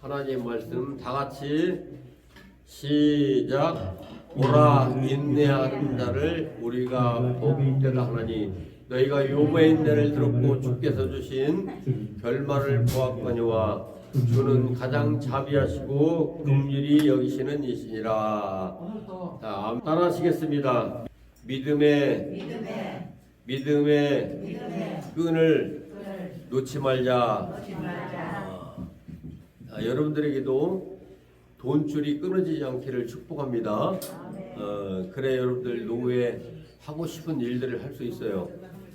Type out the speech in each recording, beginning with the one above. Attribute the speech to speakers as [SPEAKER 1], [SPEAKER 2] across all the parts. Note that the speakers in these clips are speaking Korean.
[SPEAKER 1] 하나님 말씀 다 같이 시작. 오라 인내하는 자를 우리가 복되다 하나니 너희가 욥의 인내를 들었고 주께서 주신 결말을 보았거니와 주는 가장 자비하시고 긍휼히 여기시는 이시니라. 자, 따라하시겠습니다. 믿음의 끈을 놓지 말자. 여러분들에게도 돈줄이 끊어지지 않기를 축복합니다. 그래 여러분들 노후에 하고 싶은 일들을 할 수 있어요.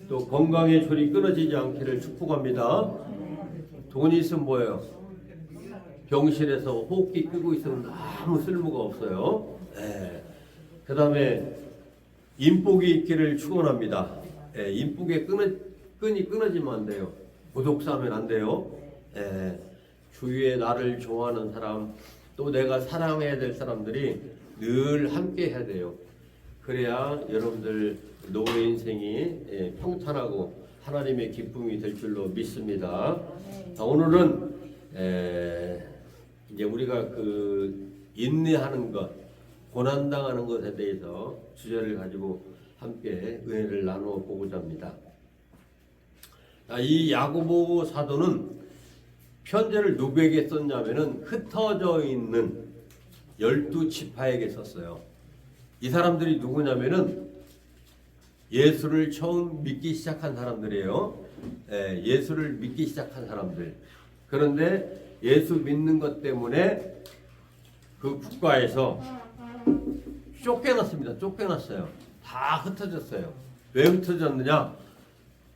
[SPEAKER 1] 또 건강의 줄이 끊어지지 않기를 축복합니다. 돈이 있으면 뭐예요? 병실에서 호흡기 끄고 있으면 아무 쓸모가 없어요. 그 다음에 인복이 있기를 축원합니다. 인복의 끈이 끊어지면 안 돼요. 고독사하면 안 돼요. 주위에 나를 좋아하는 사람, 또 내가 사랑해야 될 사람들이 늘 함께 해야 돼요. 그래야 여러분들 노후 인생이 평탄하고 하나님의 기쁨이 될 줄로 믿습니다. 오늘은 이제 우리가 그 인내하는 것, 고난당하는 것에 대해서 주제를 가지고 함께 은혜를 나누어 보고자 합니다. 이 야고보 사도는 편지를 누구에게 썼냐면은 흩어져 있는 12지파에게 썼어요. 이 사람들이 누구냐면은 예수를 처음 믿기 시작한 사람들이에요. 예수를 믿기 시작한 사람들. 그런데 예수 믿는 것 때문에 그 국가에서 쫓겨났습니다. 쫓겨났어요. 다 흩어졌어요. 왜 흩어졌느냐?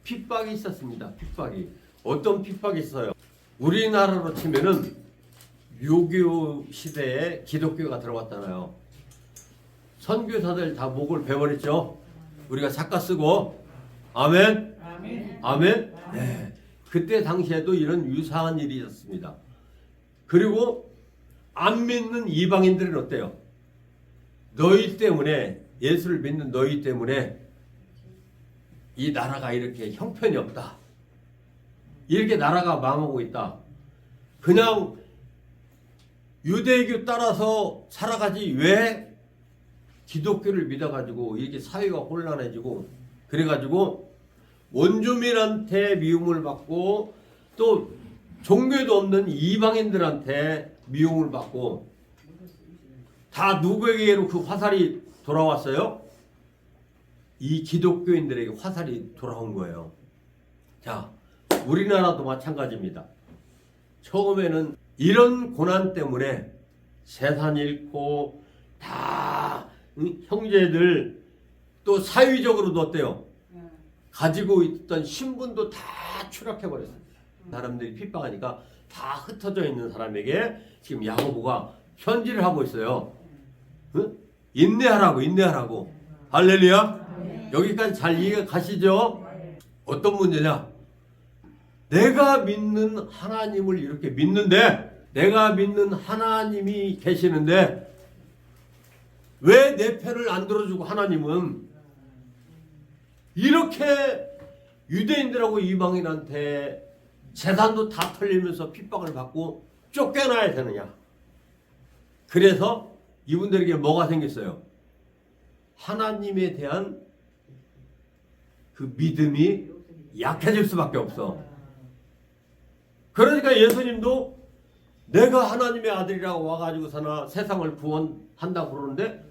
[SPEAKER 1] 핍박이 있었습니다. 핍박이. 어떤 핍박이 있어요? 우리나라로 치면은 6.25 시대에 기독교가 들어왔잖아요. 선교사들 다 목을 베버렸죠. 우리가 작가 쓰고 아멘. 아멘. 네. 그때 당시에도 이런 유사한 일이 있었습니다. 그리고 안 믿는 이방인들은 어때요? 너희 때문에, 예수를 믿는 너희 때문에 이 나라가 이렇게 형편이 없다. 이렇게 나라가 망하고 있다. 그냥 유대교 따라서 살아가지 왜 기독교를 믿어가지고 이렇게 사회가 혼란해지고 그래가지고 원주민한테 미움을 받고 또 종교도 없는 이방인들한테 미움을 받고 다 누구에게로 그 화살이 돌아왔어요? 이 기독교인들에게 화살이 돌아온 거예요. 자, 우리나라도 마찬가지입니다. 처음에는 이런 고난 때문에 재산 잃고 다 형제들 또 사회적으로도 어때요? 가지고 있던 신분도 다 추락해버렸습니다. 사람들이 핍박하니까 다 흩어져 있는 사람에게 지금 야고보가 편지를 하고 있어요. 인내하라고. 할렐루야. 여기까지 잘 이해가 가시죠? 어떤 문제냐? 내가 믿는 하나님을 이렇게 믿는데, 내가 믿는 하나님이 계시는데 왜 내 편을 안 들어주고 하나님은 이렇게 유대인들하고 이방인한테 재산도 다 털리면서 핍박을 받고 쫓겨나야 되느냐? 그래서 이분들에게 뭐가 생겼어요? 하나님에 대한 그 믿음이 약해질 수밖에 없어. 그러니까 예수님도 내가 하나님의 아들이라고 와가지고 사나 세상을 구원한다고 그러는데,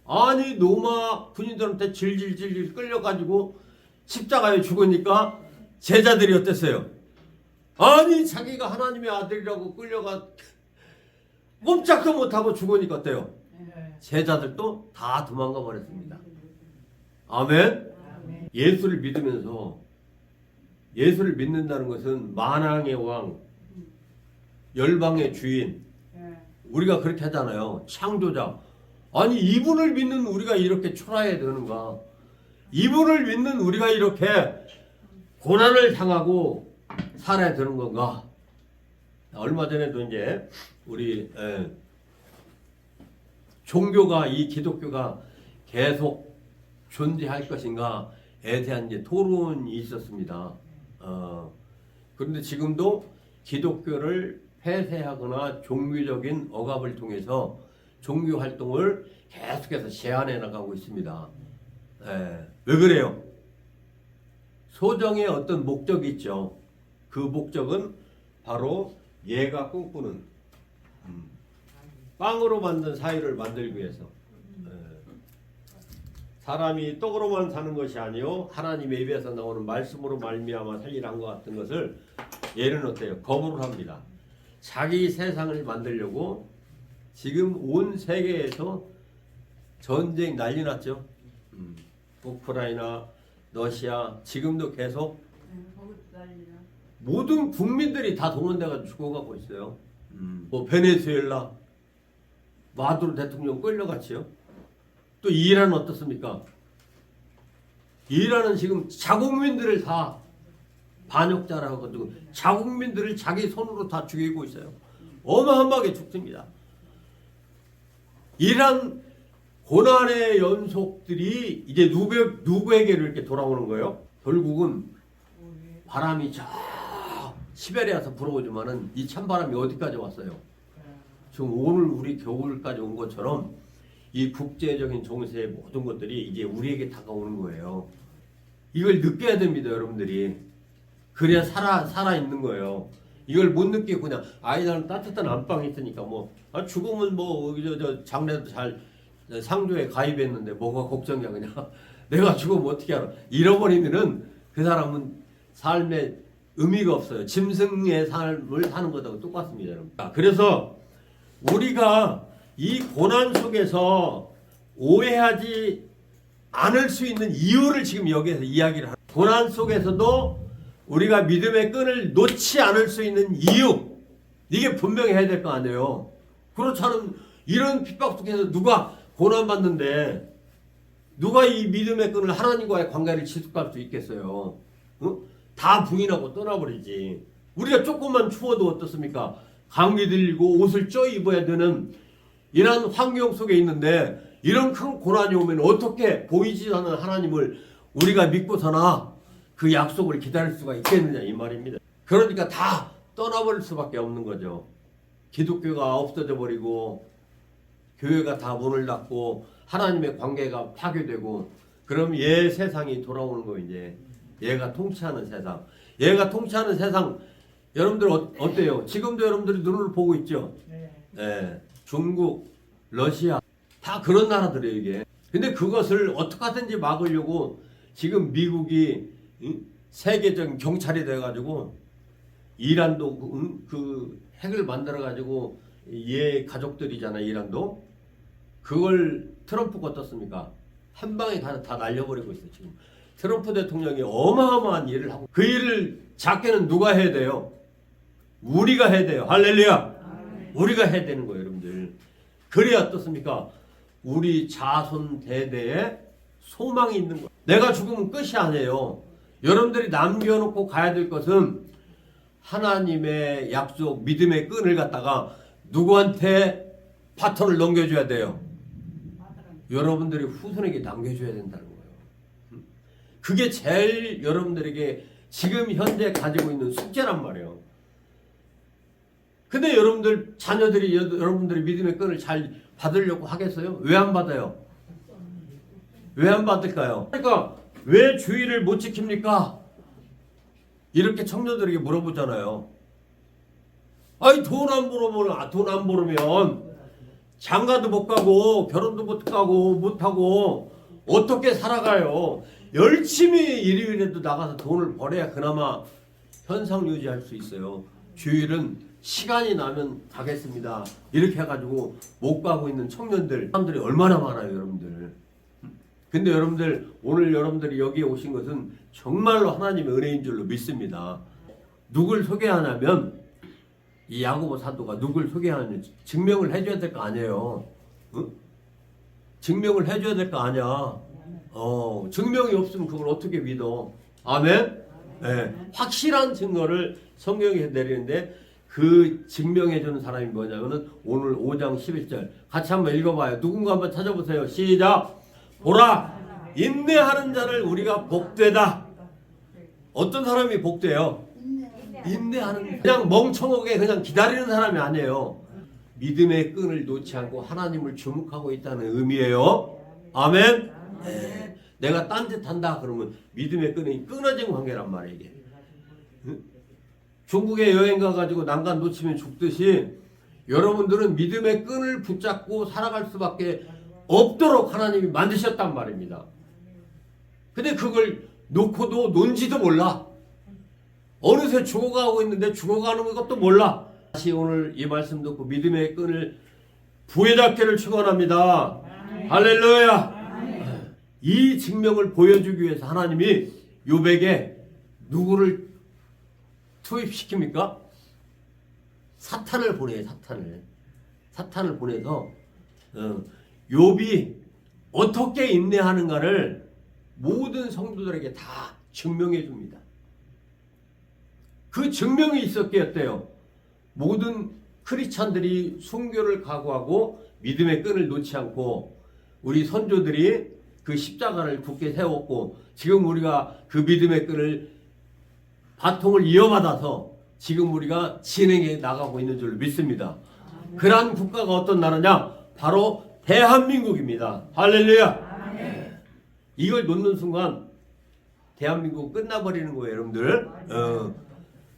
[SPEAKER 1] 아니 로마 군인들한테 질질 끌려가지고 십자가에 죽으니까 제자들이 어땠어요? 아니 자기가 하나님의 아들이라고 끌려가 꼼짝도 못하고 죽으니까 어때요? 제자들도 다 도망가 버렸습니다. 아멘. 예수를 믿으면서, 예수를 믿는다는 것은 만왕의 왕, 열방의 주인, 우리가 그렇게 하잖아요. 창조자. 아니 이분을 믿는 우리가 이렇게 초라해야 되는가? 이분을 믿는 우리가 이렇게 고난을 당하고 살아야 되는 건가? 얼마 전에도 이제 우리 종교가, 이 기독교가 계속 존재할 것인가에 대한 이제 토론이 있었습니다. 그런데 지금도 기독교를 폐쇄하거나 종교적인 억압을 통해서 종교 활동을 계속해서 제한해 나가고 있습니다. 왜 그래요? 소정의 어떤 목적이 있죠. 그 목적은 바로 얘가 꿈꾸는 빵으로 만든 사회를 만들기 위해서. 사람이 떡으로만 사는 것이 아니요 하나님의 입에서 나오는 말씀으로 말미암아 살리란 것 같은 것을 얘는 어때요? 거부를 합니다. 자기 세상을 만들려고 지금 온 세계에서 전쟁 난리 났죠. 우크라이나, 러시아 지금도 계속 모든 국민들이 다 동원돼가지고 죽어가고 있어요. 뭐 베네수엘라 마두로 대통령 끌려갔지요. 또 이란은 어떻습니까? 이란은 지금 자국민들을 다 반역자라고 가지고 자국민들을 자기 손으로 다 죽이고 있어요. 어마어마하게 죽습니다. 이란 고난의 연속들이 이제 누구에게로 이렇게 돌아오는 거예요? 결국은 바람이 저 시베리아에서 불어오지만은 이 찬바람이 어디까지 왔어요? 지금 오늘 우리 겨울까지 온 것처럼 이 국제적인 정세의 모든 것들이 이제 우리에게 다가오는 거예요. 이걸 느껴야 됩니다, 여러분들이. 그래야 살아 있는 거예요. 이걸 못 느끼고 그냥 나는 따뜻한 안방에 있으니까 죽으면 저 장례도 잘 상조에 가입했는데 뭐가 걱정이야 그냥. 내가 죽으면 어떻게 알아? 잃어버리면은 그 사람은 삶에 의미가 없어요. 짐승의 삶을 사는 것하고 똑같습니다, 여러분. 그래서 우리가 이 고난 속에서 오해하지 않을 수 있는 이유를 지금 여기에서 이야기를 하는 거예요. 고난 속에서도 우리가 믿음의 끈을 놓지 않을 수 있는 이유, 이게 분명히 해야 될 거 아니에요. 그렇지 않으면 이런 핍박 속에서 누가 고난받는데 누가 이 믿음의 끈을 하나님과의 관계를 지속할 수 있겠어요? 다 부인하고 떠나버리지. 우리가 조금만 추워도 어떻습니까? 감기 들리고 옷을 쪄 입어야 되는 이런 환경 속에 있는데 이런 큰 고난이 오면 어떻게 보이지 않는 하나님을 우리가 믿고서나 그 약속을 기다릴 수가 있겠느냐 이 말입니다. 그러니까 다 떠나버릴 수밖에 없는 거죠. 기독교가 없어져 버리고 교회가 다 문을 닫고 하나님의 관계가 파괴되고 그럼 얘 세상이 돌아오는 거 이제 얘가 통치하는 세상. 얘가 통치하는 세상 여러분들 어때요? 지금도 여러분들이 눈을 보고 있죠. 네. 중국, 러시아 다 그런 나라들이에요 이게. 근데 그것을 어떻게 하든지 막으려고 지금 미국이 세계적인 경찰이 돼가지고 이란도 그 핵을 만들어가지고 얘 가족들이잖아요. 이란도 그걸 트럼프가 어떻습니까? 한 방에 다 날려버리고 있어요 지금. 트럼프 대통령이 어마어마한 일을 하고 그 일을 작게는 누가 해야 돼요? 우리가 해야 돼요. 할렐루야. 우리가 해야 되는 거예요 여러분들. 그래야 어떻습니까? 우리 자손 대대에 소망이 있는 거예요. 내가 죽으면 끝이 아니에요. 여러분들이 남겨놓고 가야 될 것은 하나님의 약속 믿음의 끈을 갖다가 누구한테 바톤을 넘겨줘야 돼요? 여러분들이 후손에게 남겨줘야 된다는 거예요. 그게 제일 여러분들에게 지금 현재 가지고 있는 숙제란 말이에요. 근데 여러분들 자녀들이 여러분들이 믿음의 끈을 잘 받으려고 하겠어요? 왜 안 받아요? 왜 안 받을까요? 그러니까 왜 주의를 못 지킵니까? 이렇게 청년들에게 물어보잖아요. 아니 돈 안 벌으면 장가도 못 가고 결혼도 못 하고 어떻게 살아가요? 열심히 일요일에도 나가서 돈을 벌어야 그나마 현상 유지할 수 있어요. 주일은 시간이 나면 가겠습니다. 이렇게 해가지고 못 가고 있는 청년들 사람들이 얼마나 많아요 여러분들. 근데 여러분들 오늘 여러분들이 여기에 오신 것은 정말로 하나님의 은혜인 줄로 믿습니다. 누굴 소개하냐면 이 야고보 사도가 누굴 소개하느냐 증명을 해줘야 될 거 아니에요. 응? 증명을 해줘야 될 거 아니야. 증명이 없으면 그걸 어떻게 믿어? 아멘? 네. 확실한 증거를 성경에 내리는데 그 증명해주는 사람이 뭐냐면은 오늘 5장 11절 같이 한번 읽어봐요. 누군가 한번 찾아보세요. 시작. 보라 인내하는 자를 우리가 복되다. 어떤 사람이 복돼요? 인내하는, 그냥 멍청하게 그냥 기다리는 사람이 아니에요. 믿음의 끈을 놓지 않고 하나님을 주목하고 있다는 의미예요. 아멘. 네. 내가 딴짓한다 그러면 믿음의 끈이 끊어진 관계란 말이에요. 이게. 중국에 여행 가가지고 난간 놓치면 죽듯이 여러분들은 믿음의 끈을 붙잡고 살아갈 수밖에 없도록 하나님이 만드셨단 말입니다. 근데 그걸 놓고도 논지도 몰라. 어느새 죽어가고 있는데 죽어가는 것도 몰라. 다시 오늘 이 말씀 듣고 믿음의 끈을 부여잡기를 축원합니다. 할렐루야. 이 증명을 보여주기 위해서 하나님이 욥에게 누구를 투입시킵니까? 사탄을 보내요. 사탄을 보내서 욥이 어떻게 인내하는가를 모든 성도들에게 다 증명해 줍니다. 그 증명이 있었기에 어때요? 모든 크리스찬들이 순교를 각오하고 믿음의 끈을 놓지 않고 우리 선조들이 그 십자가를 굳게 세웠고 지금 우리가 그 믿음의 끈을 바통을 이어받아서 지금 우리가 진행해 나가고 있는 줄 믿습니다. 그러한 국가가 어떤 나라냐? 바로 대한민국입니다. 할렐루야. 이걸 놓는 순간 대한민국 끝나버리는 거예요, 여러분들.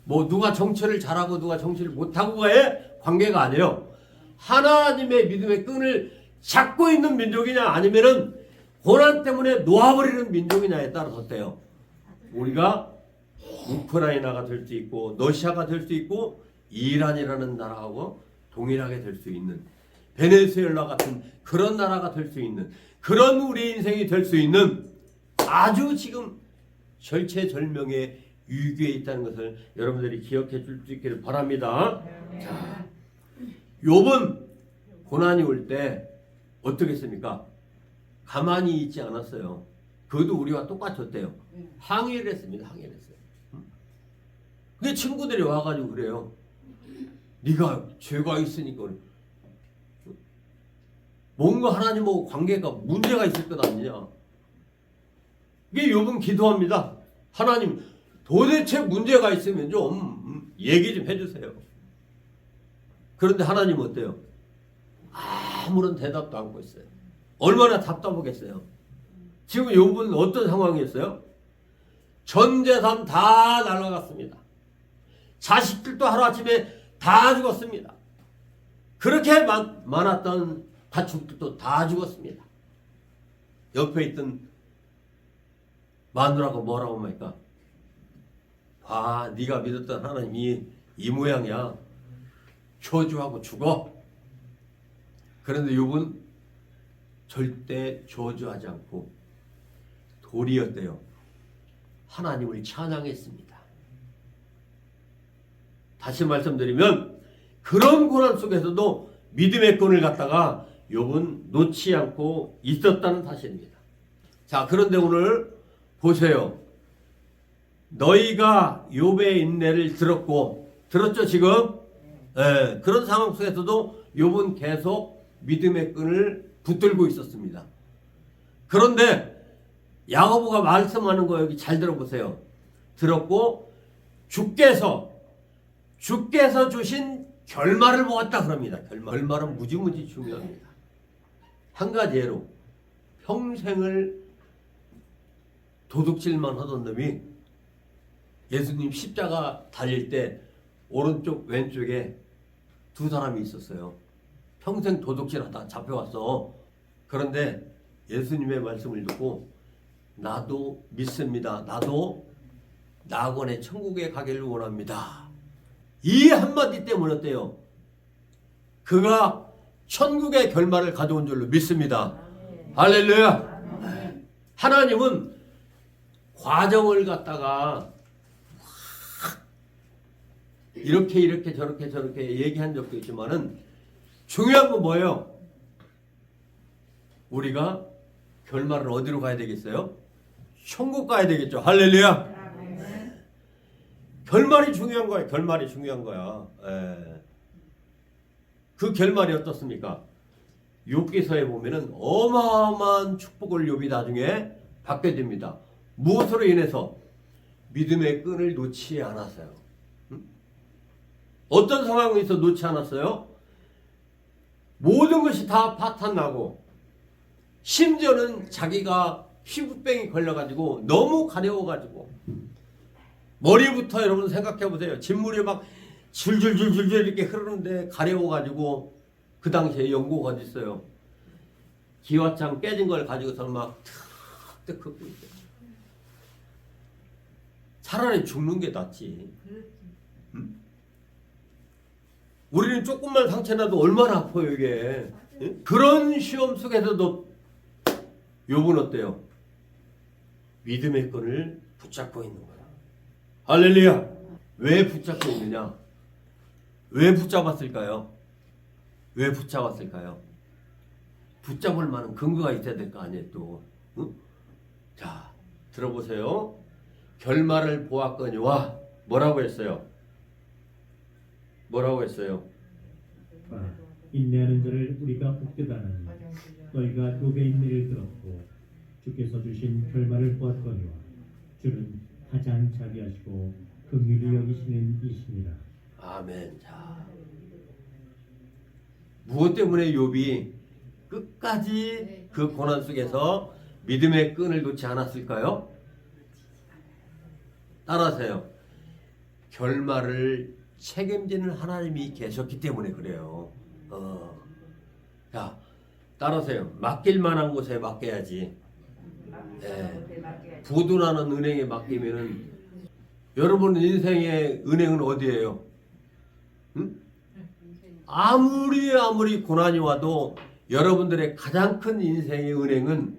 [SPEAKER 1] 뭐 누가 정치를 잘하고 누가 정치를 못하고의 관계가 아니에요. 하나님의 믿음의 끈을 잡고 있는 민족이냐 아니면은 고난 때문에 놓아버리는 민족이냐에 따라서 어때요? 우리가 우크라이나가 될 수 있고 러시아가 될 수 있고 이란이라는 나라하고 동일하게 될 수 있는 베네수엘라 같은 그런 나라가 될 수 있는 그런 우리 인생이 될 수 있는 아주 지금 절체절명의 위기에 있다는 것을 여러분들이 기억해 줄 수 있기를 바랍니다. 자, 욥은 고난이 올 때 어떻게 했습니까? 가만히 있지 않았어요. 그것도 우리와 똑같았대요. 항의를 했습니다. 항의를 했어요. 근데 친구들이 와가지고 그래요. 네가 죄가 있으니까 뭔가 하나님하고 관계가 문제가 있을 것 아니냐. 이게 욥은 기도합니다. 하나님 도대체 문제가 있으면 좀 얘기 좀 해주세요. 그런데 하나님 어때요? 아무런 대답도 않고 있어요. 얼마나 답답하겠어요. 지금 욥은 어떤 상황이었어요? 전 재산 다 날아갔습니다. 자식들도 하루아침에 다 죽었습니다. 그렇게 많았던 가축들도 다 죽었습니다. 옆에 있던 마누라가 뭐라고 합니까? 봐, 네가 믿었던 하나님이 이 모양이야. 저주하고 죽어. 그런데 욥은 절대 저주하지 않고 도리었대요. 하나님을 찬양했습니다. 다시 말씀드리면 그런 고난 속에서도 믿음의 끈을 갖다가 욥은 놓지 않고 있었다는 사실입니다. 자, 그런데 오늘 보세요. 너희가 욥의 인내를 들었죠 지금? 네, 그런 상황 속에서도 욥은 계속 믿음의 끈을 붙들고 있었습니다. 그런데 야고보가 말씀하는 거 여기 잘 들어보세요. 들었고 주께서 주신 결말을 보았다 그럽니다. 결말은 무지무지 중요합니다. 한 가지 예로 평생을 도둑질만 하던 놈이 예수님 십자가 달릴 때 오른쪽 왼쪽에 두 사람이 있었어요. 평생 도둑질하다 잡혀왔어. 그런데 예수님의 말씀을 듣고 나도 믿습니다. 나도 낙원의 천국에 가기를 원합니다. 이 한마디 때문에 어때요? 그가 천국의 결말을 가져온 줄로 믿습니다. 할렐루야. 하나님은 과정을 갖다가 이렇게 저렇게 얘기한 적도 있지만은 중요한 건 뭐예요? 우리가 결말을 어디로 가야 되겠어요? 천국 가야 되겠죠. 할렐루야. 결말이 중요한 거야. 결말이 중요한 거야. 그 결말이 어떻습니까? 욥기서에 보면은 어마어마한 축복을 욥이 나중에 받게 됩니다. 무엇으로 인해서? 믿음의 끈을 놓지 않았어요. 어떤 상황에서 놓지 않았어요? 모든 것이 다 파탄나고 심지어는 자기가 피부병이 걸려가지고 너무 가려워가지고 머리부터 여러분 생각해보세요. 진물이 막 줄줄줄줄줄 이렇게 흐르는데 가려워가지고 그 당시에 연고가 어디 있어요? 기와장 깨진 걸 가지고서 막 탁탁 긋고 있어요. 차라리 죽는 게 낫지. 응? 우리는 조금만 상처나도 얼마나 아파요 이게. 응? 그런 시험 속에서도 욥은 어때요? 믿음의 끈을 붙잡고 있는 거야. 할렐루야. 왜 붙잡고 있느냐? 왜 붙잡았을까요? 왜 붙잡았을까요? 붙잡을 만한 근거가 있어야 될 거 아니에요 또. 응? 자, 들어보세요. 결말을 보았거니와 뭐라고 했어요? 뭐라고 했어요?
[SPEAKER 2] 인내하는 자를 우리가 복되다는 너희가 욥의 인내를 들었고 주께서 주신 결말을 보았거니와 주는 가장 자비하시고 긍휼히 여기시는 이시니라.
[SPEAKER 1] 아멘. 자, 무엇 때문에 욥이 끝까지 그 고난 속에서 믿음의 끈을 놓지 않았을까요? 따라하세요. 결말을 책임지는 하나님이 계셨기 때문에 그래요. 자, 따라하세요. 맡길 만한 곳에 맡겨야지. 부도나는 은행에 맡기면은 여러분 인생의 은행은 어디예요? 응? 아무리 고난이 와도 여러분들의 가장 큰 인생의 은행은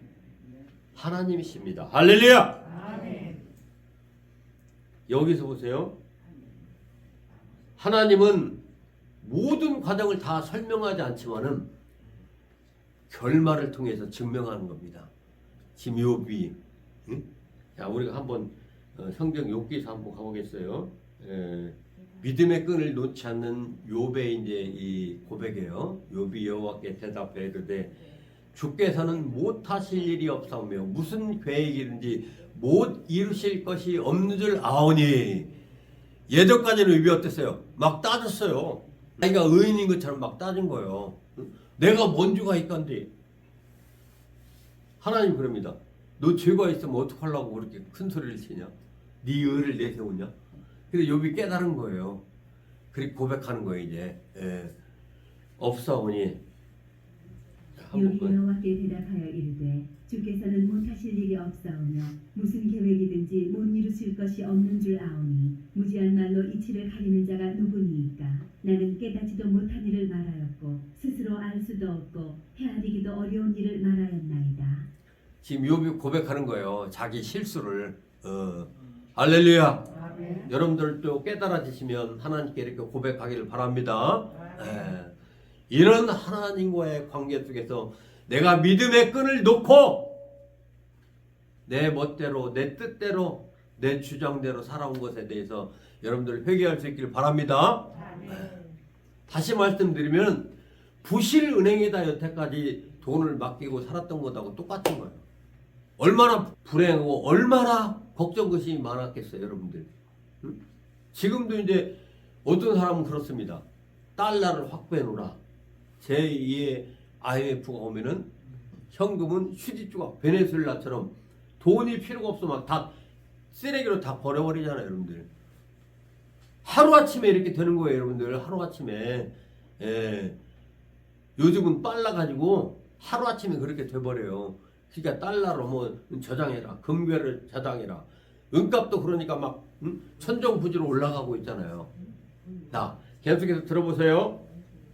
[SPEAKER 1] 하나님이십니다. 할렐루야! 여기서 보세요. 하나님은 모든 과정을 다 설명하지 않지만은 결말을 통해서 증명하는 겁니다. 지금 욥이, 응? 자, 우리가 한번 성경 욥기서 한번 가보겠어요. 믿음의 끈을 놓지 않는 욥의 이제 이 고백이에요. 욥이 여호와께 대답해 이르되 주께서는 못하실 일이 없사오며 무슨 계획이든지 못 이루실 것이 없는 줄 아오니. 예전까지는 욥이 어땠어요? 막 따졌어요. 자기가 의인인 것처럼 막 따진 거예요. 내가 뭔 죄가 있건데. 하나님 그럽니다. 너 죄가 있으면 어떡하려고 그렇게 큰 소리를 치냐? 네 의를 내세우냐? 그래서 욥이 깨달은 거예요. 그리고 고백하는 거예요 이제. 없사오니.
[SPEAKER 3] 욥이 여호와께 대답하여 이르되 주께서는 못하실 일이 없사오며 무슨 계획이든지 못 이루실 것이 없는 줄 아오니 무지한 말로 이치를 가리는 자가 누구니이까. 나는 깨닫지도 못한 일을 말하였고 스스로 알 수도 없고 헤아리기도 어려운 일을 말하였나이다.
[SPEAKER 1] 지금 욥이 고백하는 거예요. 자기 실수를. 할렐루야.
[SPEAKER 4] 아멘.
[SPEAKER 1] 여러분들도 깨달아지시면 하나님께 이렇게 고백하기를 바랍니다. 이런 하나님과의 관계 속에서 내가 믿음의 끈을 놓고 내 멋대로 내 뜻대로 내 주장대로 살아온 것에 대해서 여러분들 회개할 수 있기를 바랍니다. 다시 말씀드리면 부실 은행에다 여태까지 돈을 맡기고 살았던 것하고 똑같은 거예요. 얼마나 불행하고 얼마나 걱정 것이 많았겠어요 여러분들. 응? 지금도 이제 어떤 사람은 그렇습니다. 달러를 확보해 놓으라. 제2의 IMF가 오면은 현금은 휴지 조각 베네수엘라처럼 돈이 필요가 없어 막 다 쓰레기로 다 버려버리잖아요 여러분들. 하루아침에 이렇게 되는 거예요 여러분들. 하루아침에. 요즘은 빨라 가지고 하루아침에 그렇게 돼버려요. 그러니까 달러로 뭐 저장해라. 금괴를 저장해라. 은값도 그러니까 막 천정부지로 올라가고 있잖아요. 자, 계속해서 들어보세요.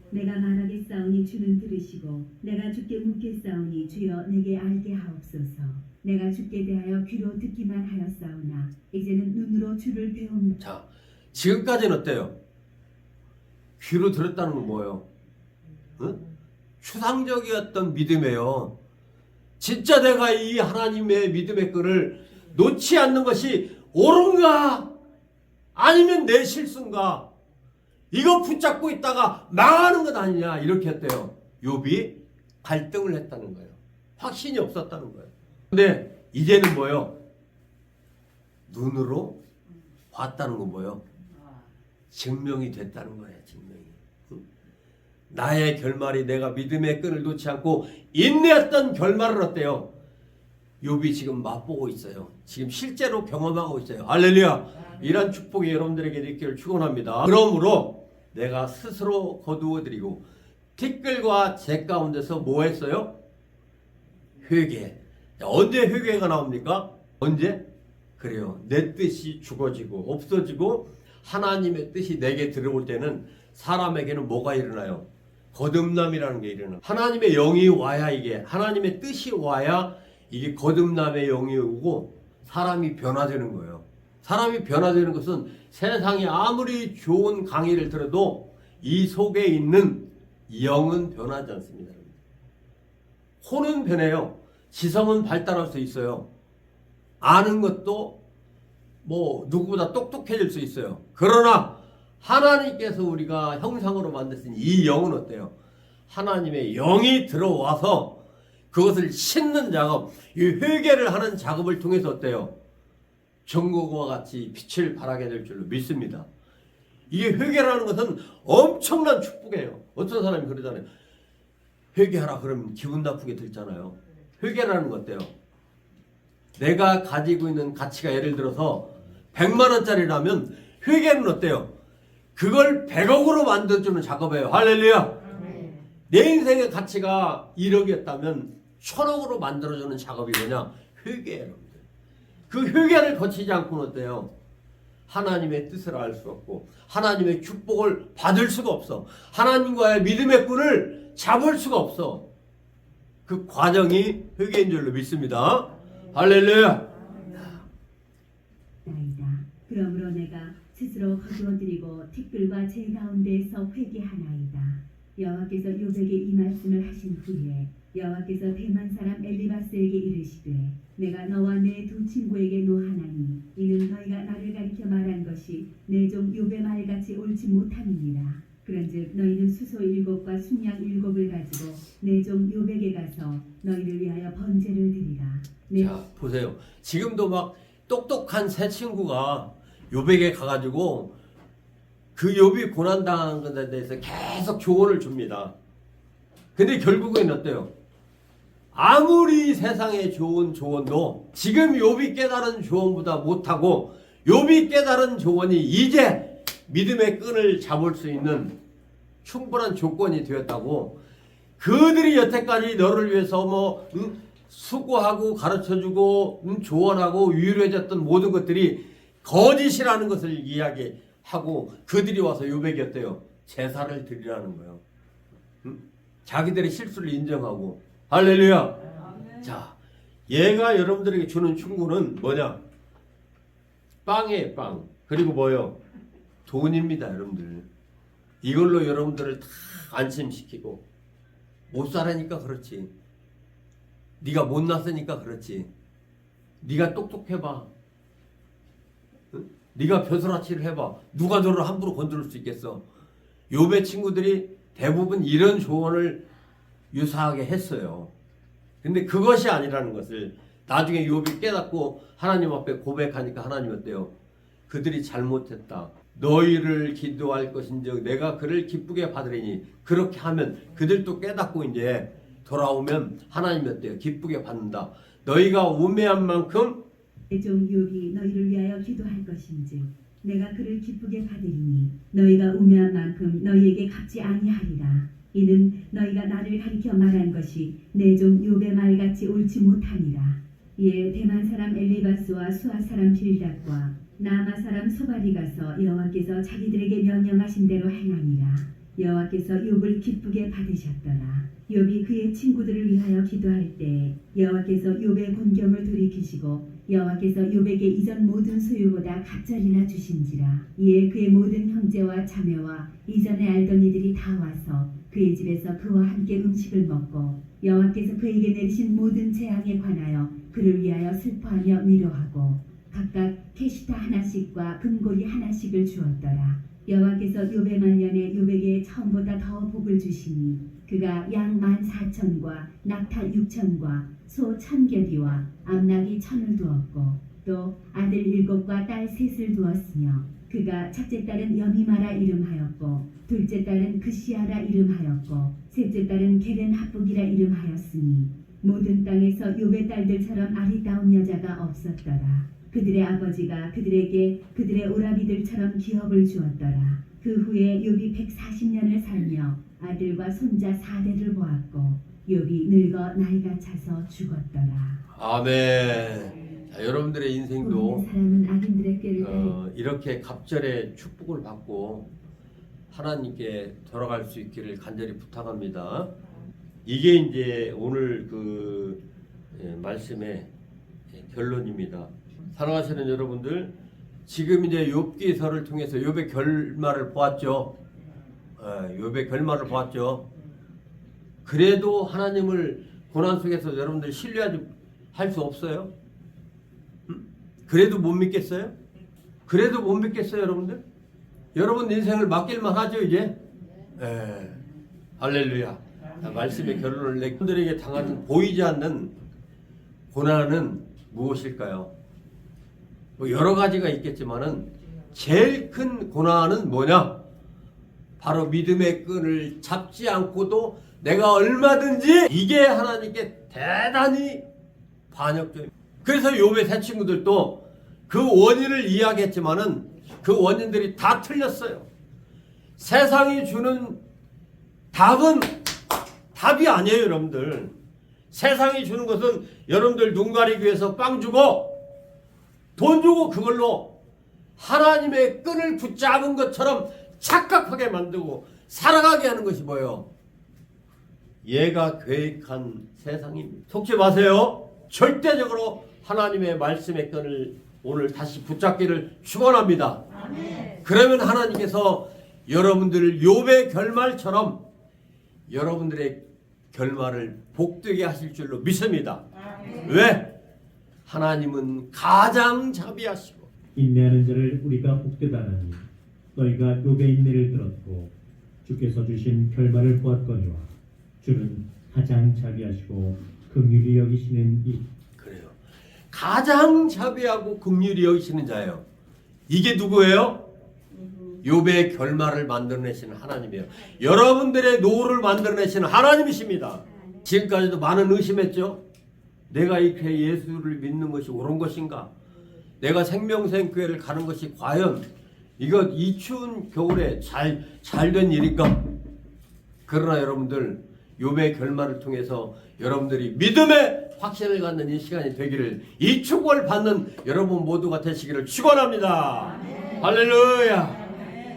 [SPEAKER 3] 내가 말하겠사오니 주는 들으시고 내가 주께 묻겠사오니 주여 내게 알게 하옵소서. 내가 주께 대하여 귀로 듣기만 하였사오나 이제는 눈으로 주를 배웁니다.
[SPEAKER 1] 자, 지금까지는 어때요? 귀로 들었다는 건 뭐예요? 응? 추상적이었던 믿음이에요. 진짜 내가 이 하나님의 믿음의 끈을 놓지 않는 것이 옳은가? 아니면 내 실수인가? 이거 붙잡고 있다가 망하는 것 아니냐? 이렇게 했대요. 욥이 갈등을 했다는 거예요. 확신이 없었다는 거예요. 근데 이제는 뭐예요? 눈으로 봤다는 건 뭐예요? 증명이 됐다는 거예요. 증명이. 나의 결말이 내가 믿음의 끈을 놓지 않고 인내했던 결말을 어때요? 욥이 지금 맛보고 있어요. 지금 실제로 경험하고 있어요. 할렐루야. 이런 축복이 여러분들에게 있기를 축원합니다. 그러므로 내가 스스로 거두어드리고 티끌과 재 가운데서 뭐 했어요? 회개. 언제 회개가 나옵니까? 언제? 그래요. 내 뜻이 죽어지고 없어지고 하나님의 뜻이 내게 들어올 때는 사람에게는 뭐가 일어나요? 거듭남이라는 게 일어나요. 하나님의 영이 와야 이게 하나님의 뜻이 와야 이게 거듭남의 영이 오고 사람이 변화되는 거예요. 사람이 변화되는 것은 세상에 아무리 좋은 강의를 들어도 이 속에 있는 영은 변하지 않습니다. 혼은 변해요. 지성은 발달할 수 있어요. 아는 것도 뭐 누구보다 똑똑해질 수 있어요. 그러나 하나님께서 우리가 형상으로 만드신 이 영은 어때요? 하나님의 영이 들어와서 그것을 씻는 작업, 이 회개를 하는 작업을 통해서 어때요? 전국과 같이 빛을 발하게 될 줄로 믿습니다. 이게 회개라는 것은 엄청난 축복이에요. 어떤 사람이 그러잖아요. 회개하라 그러면 기분 나쁘게 들잖아요. 회개라는 거 어때요? 내가 가지고 있는 가치가 예를 들어서 100만 원짜리라면 회개는 어때요? 그걸 100억으로 만들어주는 작업이에요. 할렐루야. 내 인생의 가치가 1억이었다면 1000억으로 만들어주는 작업이 뭐냐? 회개예요. 그 회개를 거치지 않고는 어때요? 하나님의 뜻을 알 수 없고 하나님의 축복을 받을 수가 없어. 하나님과의 믿음의 끈을 잡을 수가 없어. 그 과정이 회개인 줄로 믿습니다. 할렐루야.
[SPEAKER 3] 나이다. 그러므로 내가 스스로 거두어드리고 티끌과 재 가운데에서 회개하나이다. 여호와께서 욥에게 이 말씀을 하신 후에 여호와께서 대만 사람 엘리바스에게 이르시되 내가 너와 내 두 친구에게 노하나니 이는 너희가 나를 가리켜 말한 것이 내 종 욥의 말같이 옳지 못함이니라. 그런즉 너희는 수소 7과 순양 7을 가지고 내 종 욥에게 가서 너희를 위하여 번제를 드리라.
[SPEAKER 1] 자 보세요. 지금도 막 똑똑한 새 친구가 욥에게 가가지고 그 욥이 고난당한 것에 대해서 계속 조언을 줍니다. 근데 결국엔 어때요? 아무리 세상에 좋은 조언도 지금 욥이 깨달은 조언보다 못하고 욥이 깨달은 조언이 이제 믿음의 끈을 잡을 수 있는 충분한 조건이 되었다고. 그들이 여태까지 너를 위해서 뭐 수고하고 가르쳐주고 조언하고 위로해줬던 모든 것들이 거짓이라는 것을 이야기하고 그들이 와서 욥에게 어때요? 제사를 드리라는 거예요. 자기들의 실수를 인정하고. 할렐루야. 자, 얘가 여러분들에게 주는 충고는 뭐냐? 빵이에요, 빵. 그리고 뭐요? 돈입니다, 여러분들. 이걸로 여러분들을 다 안심시키고 못 살으니까 그렇지. 네가 못났으니까 그렇지. 네가 똑똑해봐. 응? 네가 벼슬아치를 해봐. 누가 너를 함부로 건드릴 수 있겠어? 욥의 친구들이 대부분 이런 조언을 유사하게 했어요. 근데 그것이 아니라는 것을 나중에 욥이 깨닫고 하나님 앞에 고백하니까 하나님 어때요? 그들이 잘못했다. 너희를 기도할 것인즉 내가 그를 기쁘게 받으리니. 그렇게 하면 그들도 깨닫고 이제 돌아오면 하나님이 어때요? 기쁘게 받는다. 너희가 우매한 만큼
[SPEAKER 3] 내 종 욥이 너희를 위하여 기도할 것인즉 내가 그를 기쁘게 받으리니 너희가 우매한 만큼 너희에게 갚지 아니하리라. 이는 너희가 나를 가리켜 말한 것이 내 종 욥의 말같이 옳지 못함이라. 이에 대만 사람 엘리바스와 수아 사람 빌닷과 나마 사람 소발이 가서 여호와께서 자기들에게 명령하신 대로 행하니라. 여호와께서 욥을 기쁘게 받으셨더라. 욥이 그의 친구들을 위하여 기도할 때 여호와께서 욥의 곤경을 돌이키시고 여호와께서 욥에게 이전 모든 소유보다 갑절이나 주신지라. 이에 그의 모든 형제와 자매와 이전에 알던 이들이 다 와서 그의 집에서 그와 함께 음식을 먹고 여호와께서 그에게 내리신 모든 재앙에 관하여 그를 위하여 슬퍼하며 위로하고 각각 캐시타 하나씩과 금고리 하나씩을 주었더라. 여호와께서 욥의 말년에 욥에게 처음보다 더 복을 주시니 그가 양 14,000과 낙타 6,000과 소 1,000겨디와 암낙이 1,000을 두었고 또 아들 7과 딸 3을 두었으며 그가 첫째 딸은 여미마라 이름하였고 둘째 딸은 그시아라 이름하였고 셋째 딸은 게렌하북이라 이름하였으니 모든 땅에서 욥의 딸들처럼 아리따운 여자가 없었더라. 그들의 아버지가 그들에게 그들의 오라비들처럼 기업을 주었더라. 그 후에 욥이 140년을 살며 아들과 손자 4대를 보았고 욥이 늙어 나이가 차서 죽었더라.
[SPEAKER 1] 아멘. 자, 여러분들의 인생도
[SPEAKER 3] 모든 사람은 악인들의 꾀를 따르
[SPEAKER 1] 이렇게 갑절의 축복을 받고 하나님께 돌아갈 수 있기를 간절히 부탁합니다. 이게 이제 오늘 그 말씀의 결론입니다. 사랑하시는 여러분들, 지금 이제 욥기서를 통해서 욥의 결말을 보았죠. 욥의 결말을 보았죠. 그래도 하나님을 고난 속에서 여러분들 신뢰하지 할 수 없어요? 그래도 못 믿겠어요? 그래도 못 믿겠어요, 여러분들? 여러분 인생을 맡길만 하죠, 이제? 할렐루야. 자, 말씀의 결론을 내 분들에게 당하는 보이지 않는 고난은 무엇일까요? 뭐 여러 가지가 있겠지만은 제일 큰 고난은 뭐냐? 바로 믿음의 끈을 잡지 않고도 내가 얼마든지 이게 하나님께 대단히 반역적입니다. 그래서 욥의 세 친구들도 그 원인을 이야기했지만은 그 원인들이 다 틀렸어요. 세상이 주는 답은 답이 아니에요, 여러분들. 세상이 주는 것은 여러분들 눈 가리기 위해서 빵 주고 돈 주고 그걸로 하나님의 끈을 붙잡은 것처럼 착각하게 만들고 살아가게 하는 것이 뭐예요? 얘가 계획한 세상입니다. 속지 마세요. 절대적으로 하나님의 말씀의 끈을 오늘 다시 붙잡기를 축원합니다. 그러면 하나님께서 여러분들을 욥의 결말처럼 여러분들의 결말을 복되게 하실 줄로 믿습니다. 왜? 하나님은 가장 자비하시고
[SPEAKER 2] 인내하는 자를 우리가 복되다 하니 너희가 욥의 인내를 들었고 주께서 주신 결말을 보았거니와 주는 가장 자비하시고 긍휼히 여기시는 이
[SPEAKER 1] 그래요. 가장 자비하고 긍휼히 여기시는 자예요. 이게 누구예요? 욥의 결말을 만들어내시는 하나님이에요. 여러분들의 노후를 만들어내시는 하나님이십니다. 지금까지도 많은 의심했죠. 내가 이렇게 예수를 믿는 것이 옳은 것인가? 내가 생명생교회를 가는 것이 과연 이거 이 추운 겨울에 잘 된 일인가? 그러나 여러분들 욥의 결말을 통해서 여러분들이 믿음의 확신을 갖는 이 시간이 되기를, 이 축복을 받는 여러분 모두가 되시기를 축원합니다. 할렐루야.